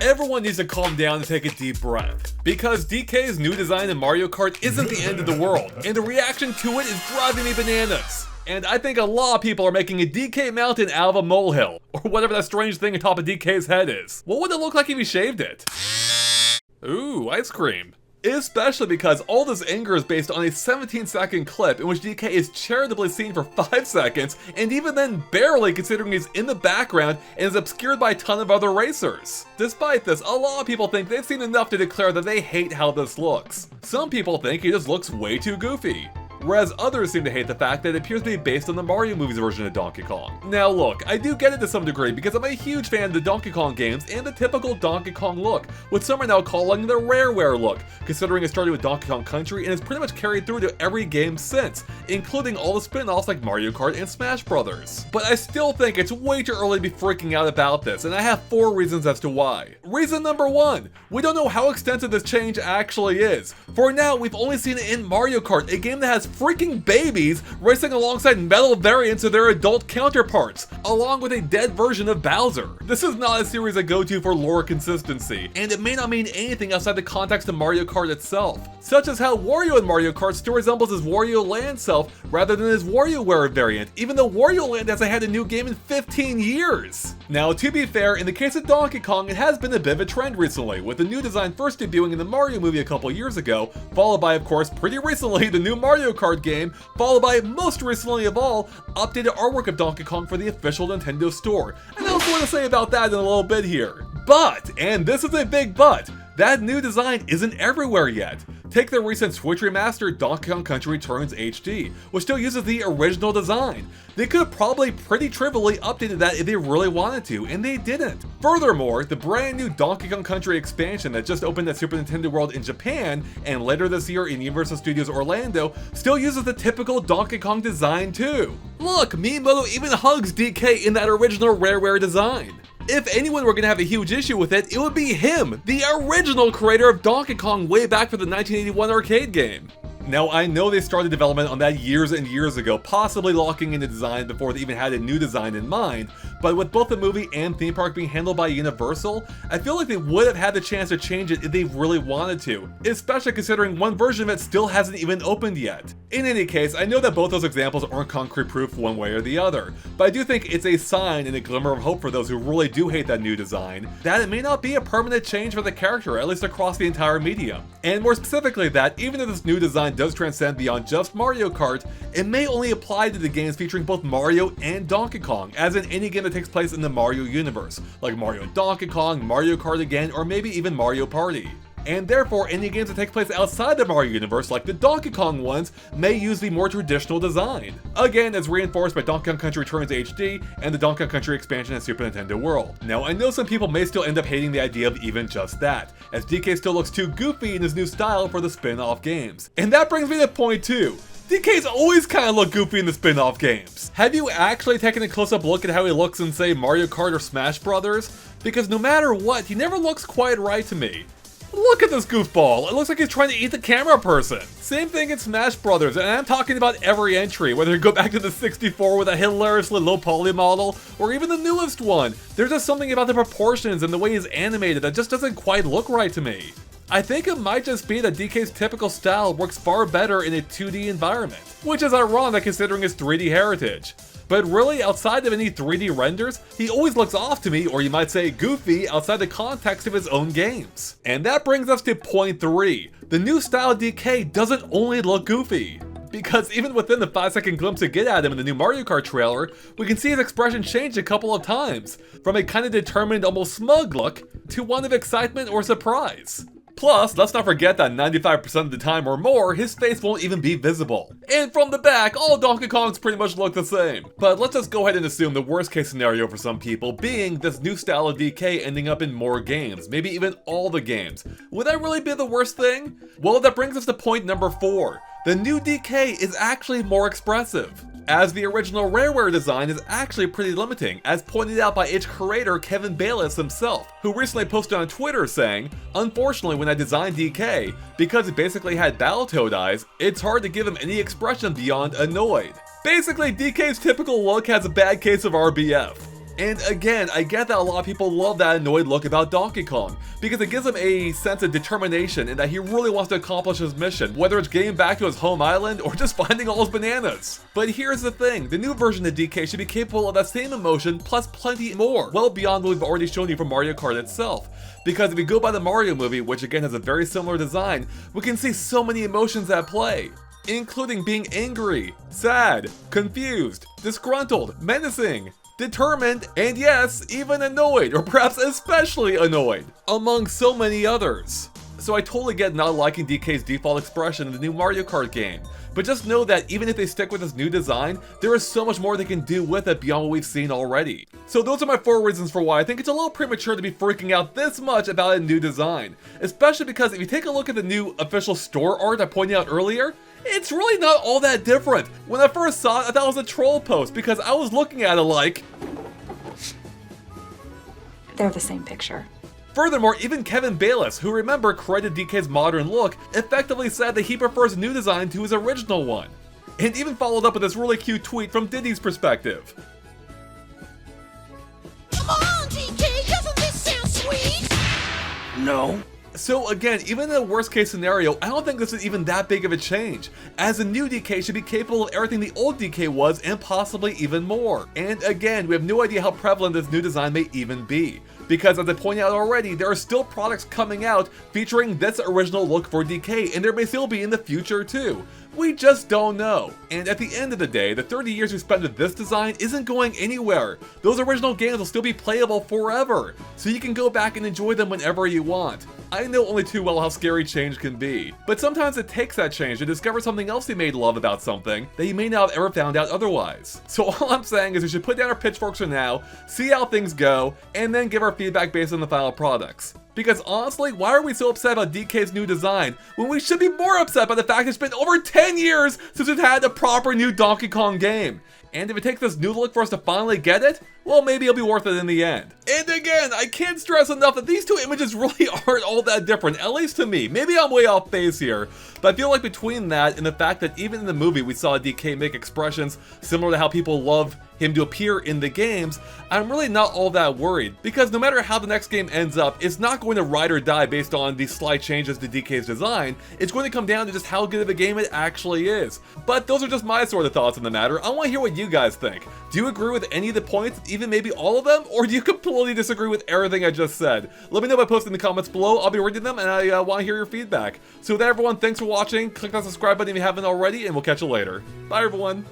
everyone needs to calm down and take a deep breath. Because DK's new design in Mario Kart isn't the end of the world, and the reaction to it is driving me bananas. And I think a lot of people are making a DK mountain out of a molehill, or whatever that strange thing atop of DK's head is. What would it look like if he shaved it? Ooh, ice cream. Especially because all this anger is based on a 17-second clip in which DK is charitably seen for 5 seconds, and even then barely, considering he's in the background and is obscured by a ton of other racers. Despite this, a lot of people think they've seen enough to declare that they hate how this looks. Some people think he just looks way too goofy, whereas others seem to hate the fact that it appears to be based on the Mario movie's version of Donkey Kong. Now look, I do get it to some degree because I'm a huge fan of the Donkey Kong games and the typical Donkey Kong look, which some are now calling the Rareware look, considering it started with Donkey Kong Country and has pretty much carried through to every game since, including all the spin-offs like Mario Kart and Smash Bros. But I still think it's way too early to be freaking out about this, and I have 4 reasons as to why. Reason number 1, we don't know how extensive this change actually is. For now, we've only seen it in Mario Kart, a game that has freaking babies racing alongside metal variants of their adult counterparts, along with a dead version of Bowser. This is not a series I go to for lore consistency, and it may not mean anything outside the context of Mario Kart itself, such as how Wario in Mario Kart still resembles his Wario Land self rather than his WarioWare variant, even though Wario Land hasn't had a new game in 15 years. Now, to be fair, in the case of Donkey Kong, it has been a bit of a trend recently, with the new design first debuting in the Mario movie a couple years ago, followed by, of course, pretty recently, the new Mario Kart game, followed by, most recently of all, updated artwork of Donkey Kong for the official Nintendo store. And I'll have more to say about that in a little bit here. But, and this is a big but, that new design isn't everywhere yet. Take the recent Switch remastered Donkey Kong Country Returns HD, which still uses the original design. They could have probably pretty trivially updated that if they really wanted to, and they didn't. Furthermore, the brand new Donkey Kong Country expansion that just opened at Super Nintendo World in Japan, and later this year in Universal Studios Orlando, still uses the typical Donkey Kong design too. Look, Miyamoto even hugs DK in that original Rareware design. If anyone were going to have a huge issue with it, it would be him, the original creator of Donkey Kong way back for the 1981 arcade game. Now, I know they started development on that years and years ago, possibly locking in the design before they even had a new design in mind, but with both the movie and theme park being handled by Universal, I feel like they would have had the chance to change it if they really wanted to, especially considering one version of it still hasn't even opened yet. In any case, I know that both those examples aren't concrete proof one way or the other, but I do think it's a sign and a glimmer of hope for those who really do hate that new design, that it may not be a permanent change for the character, at least across the entire medium. And more specifically that, even if this new design does transcend beyond just Mario Kart, it may only apply to the games featuring both Mario and Donkey Kong, as in any game that takes place in the Mario universe, like Mario and Donkey Kong, Mario Kart again, or maybe even Mario Party. And therefore, any games that take place outside the Mario universe, like the Donkey Kong ones, may use the more traditional design. Again, as reinforced by Donkey Kong Country Returns HD and the Donkey Kong Country expansion at Super Nintendo World. Now, I know some people may still end up hating the idea of even just that, as DK still looks too goofy in his new style for the spin-off games. And that brings me to point 2. DK's always kind of look goofy in the spin-off games. Have you actually taken a close-up look at how he looks in, say, Mario Kart or Smash Bros? Because no matter what, he never looks quite right to me. Look at this goofball, it looks like he's trying to eat the camera person. Same thing in Smash Bros, and I'm talking about every entry, whether you go back to the 64 with a hilariously low poly model, or even the newest one. There's just something about the proportions and the way he's animated that just doesn't quite look right to me. I think it might just be that DK's typical style works far better in a 2D environment, which is ironic considering his 3D heritage. But really, outside of any 3D renders, he always looks off to me, or you might say goofy, outside the context of his own games. And that brings us to point 3. The new style DK doesn't only look goofy. Because even within the 5-second glimpse we get at him in the new Mario Kart trailer, we can see his expression change a couple of times, from a kind of determined, almost smug look, to one of excitement or surprise. Plus, let's not forget that 95% of the time or more, his face won't even be visible. And from the back, all Donkey Kongs pretty much look the same. But let's just go ahead and assume the worst case scenario for some people being this new style of DK ending up in more games, maybe even all the games. Would that really be the worst thing? Well, that brings us to point number 4. The new DK is actually more expressive, as the original Rareware design is actually pretty limiting, as pointed out by its creator Kevin Bayless himself, who recently posted on Twitter saying, "Unfortunately, when I designed DK, because he basically had Battletoad eyes, it's hard to give him any expression beyond annoyed." Basically, DK's typical look has a bad case of RBF. And again, I get that a lot of people love that annoyed look about Donkey Kong, because it gives him a sense of determination and that he really wants to accomplish his mission, whether it's getting back to his home island or just finding all his bananas. But here's the thing, the new version of DK should be capable of that same emotion plus plenty more, well beyond what we've already shown you from Mario Kart itself. Because if you go by the Mario movie, which again has a very similar design, we can see so many emotions at play, including being angry, sad, confused, disgruntled, menacing, determined, and yes, even annoyed, or perhaps especially annoyed, among so many others. So I totally get not liking DK's default expression in the new Mario Kart game, but just know that even if they stick with this new design, there is so much more they can do with it beyond what we've seen already. So those are my 4 reasons for why I think it's a little premature to be freaking out this much about a new design, especially because if you take a look at the new official store art I pointed out earlier, it's really not all that different. When I first saw it, I thought it was a troll post because I was looking at it like, they're the same picture. Furthermore, even Kevin Bayless, who remember credited DK's modern look, effectively said that he prefers the new design to his original one. And even followed up with this really cute tweet from Diddy's perspective. Come on, DK, doesn't this sound sweet? No. So again, even in the worst case scenario, I don't think this is even that big of a change, as the new DK should be capable of everything the old DK was and possibly even more. And again, we have no idea how prevalent this new design may even be, because as I pointed out already, there are still products coming out featuring this original look for DK, and there may still be in the future too. We just don't know. And at the end of the day, the 30 years we spent with this design isn't going anywhere. Those original games will still be playable forever, so you can go back and enjoy them whenever you want. I know only too well how scary change can be, but sometimes it takes that change to discover something else you may love about something that you may not have ever found out otherwise. So all I'm saying is we should put down our pitchforks for now, see how things go, and then give our feedback based on the final products. Because honestly, why are we so upset about DK's new design when we should be more upset by the fact it's been over 10 years since we've had a proper new Donkey Kong game? And if it takes this new look for us to finally get it, well, maybe it'll be worth it in the end. And again, I can't stress enough that these two images really aren't all that different, at least to me. Maybe I'm way off base here, but I feel like between that and the fact that even in the movie we saw DK make expressions similar to how people love him to appear in the games, I'm really not all that worried, because no matter how the next game ends up, it's not going to ride or die based on these slight changes to DK's design. It's going to come down to just how good of a game it actually is. But those are just my sort of thoughts on the matter. I want to hear what you guys think. Do you agree with any of the points, even maybe all of them, or do you completely disagree with everything I just said? Let me know by posting in the comments below. I'll be reading them, and I want to hear your feedback. So with that, everyone, thanks for watching. Click that subscribe button if you haven't already, and we'll catch you later. Bye, everyone.